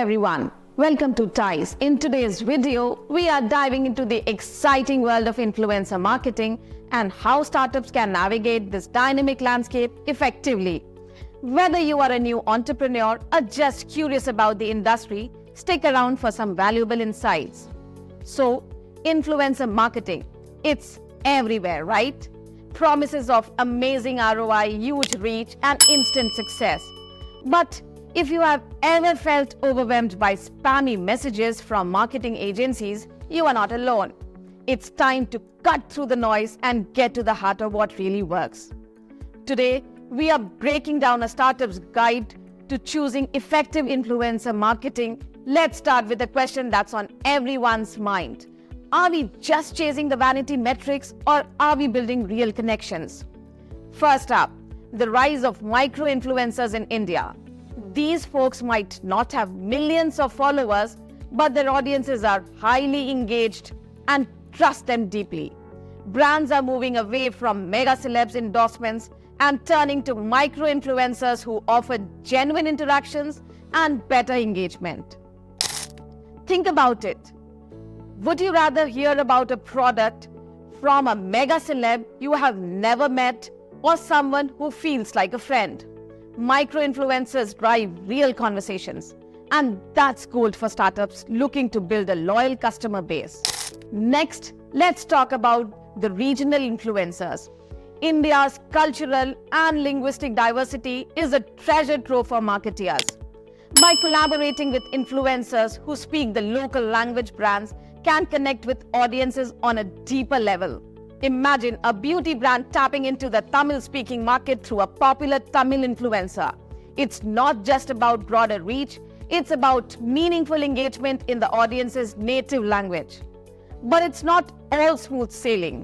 everyone, welcome to TIES. In today's video, we are diving into the exciting world of influencer marketing and how startups can navigate this dynamic landscape effectively. Whether you are a new entrepreneur or just curious about the industry, stick around for some valuable insights. So, influencer marketing, it's everywhere, right? Promises of amazing ROI, huge reach, and instant success. But if you have ever felt overwhelmed by spammy messages from marketing agencies, you are not alone. It's time to cut through the noise and get to the heart of what really works. Today, we are breaking down a startup's guide to choosing effective influencer marketing. Let's start with a question that's on everyone's mind. Are we just chasing the vanity metrics or are we building real connections? First up, the rise of micro-influencers in India. These folks might not have millions of followers, but their audiences are highly engaged and trust them deeply. Brands are moving away from mega celebs endorsements and turning to micro-influencers who offer genuine interactions and better engagement. Think about it. Would you rather hear about a product from a mega celeb you have never met or someone who feels like a friend? Micro-influencers drive real conversations, and that's gold for startups looking to build a loyal customer base. Next, let's talk about the regional influencers. India's cultural and linguistic diversity is a treasure trove for marketeers. By collaborating with influencers who speak the local language, brands can connect with audiences on a deeper level. Imagine a beauty brand tapping into the Tamil-speaking market through a popular Tamil influencer. It's not just about broader reach, it's about meaningful engagement in the audience's native language. But it's not all smooth sailing.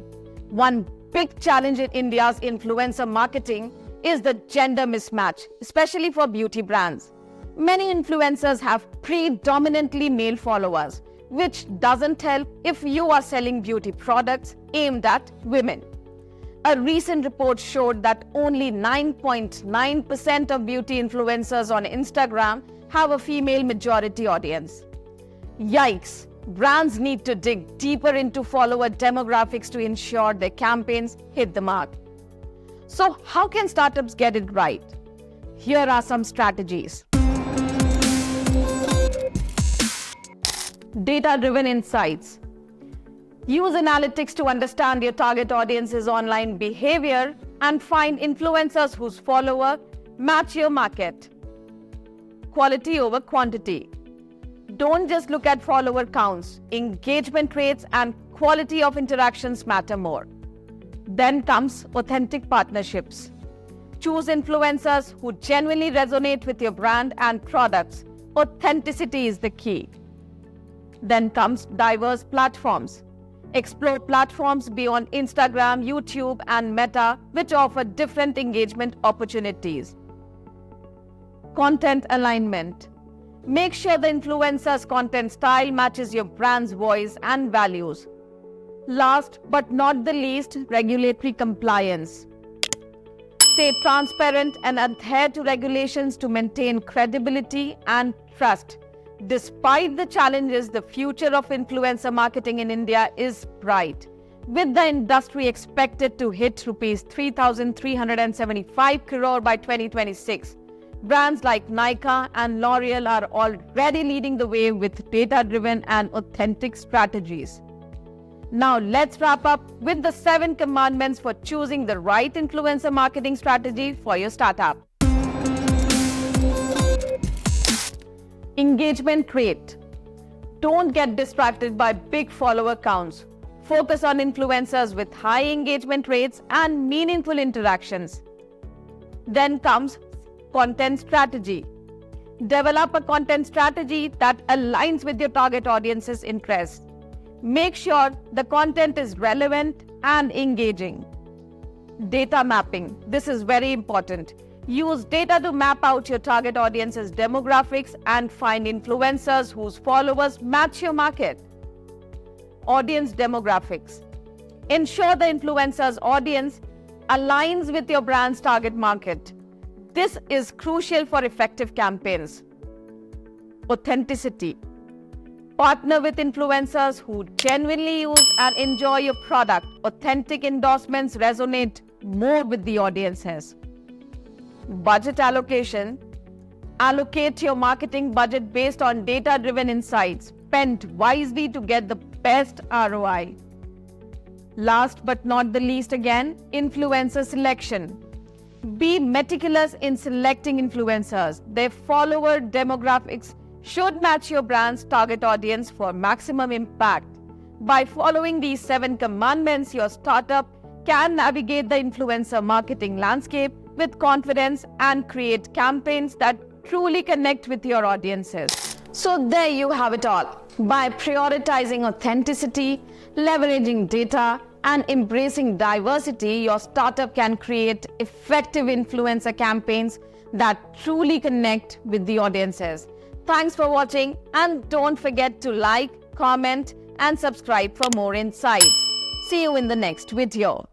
One big challenge in India's influencer marketing is the gender mismatch, especially for beauty brands. Many influencers have predominantly male followers, which doesn't help if you are selling beauty products aimed at women. A recent report showed that only 9.9% of beauty influencers on Instagram have a female majority audience. Yikes! Brands need to dig deeper into follower demographics to ensure their campaigns hit the mark. So, how can startups get it right? Here are some strategies. Data-driven insights. Use analytics to understand your target audience's online behavior and find influencers whose followers match your market. Quality over quantity. Don't just look at follower counts. Engagement rates and quality of interactions matter more. Then comes authentic partnerships. Choose influencers who genuinely resonate with your brand and products. Authenticity is the key. Then comes diverse platforms. Explore platforms beyond Instagram, YouTube, and Meta, which offer different engagement opportunities. Content alignment. Make sure the influencer's content style matches your brand's voice and values. Last but not the least, regulatory compliance. Stay transparent and adhere to regulations to maintain credibility and trust. Despite the challenges, the future of influencer marketing in India is bright. With the industry expected to hit Rs 3,375 crore by 2026, brands like Nykaa and L'Oreal are already leading the way with data-driven and authentic strategies. Now let's wrap up with the 7 commandments for choosing the right influencer marketing strategy for your startup. Engagement rate. Don't get distracted by big follower counts. Focus on influencers with high engagement rates and meaningful interactions. Then comes content strategy. Develop a content strategy that aligns with your target audience's interests. Make sure the content is relevant and engaging. Data mapping. This is very important. Use data to map out your target audience's demographics and find influencers whose followers match your market. Audience demographics. Ensure the influencer's audience aligns with your brand's target market. This is crucial for effective campaigns. authenticity. Partner with influencers who genuinely use and enjoy your product. Authentic endorsements resonate more with the audiences. Budget allocation. Allocate your marketing budget based on data-driven insights. Spend wisely to get the best ROI. Last but not the least again, influencer selection. Be meticulous in selecting influencers. Their follower demographics should match your brand's target audience for maximum impact. By following these 7 commandments, your startup can navigate the influencer marketing landscape with confidence and create campaigns that truly connect with your audiences. So there you have it all. By prioritizing authenticity, leveraging data, and embracing diversity, your startup can create effective influencer campaigns that truly connect with the audiences. Thanks for watching, and don't forget to like, comment, and subscribe for more insights. See you in the next video.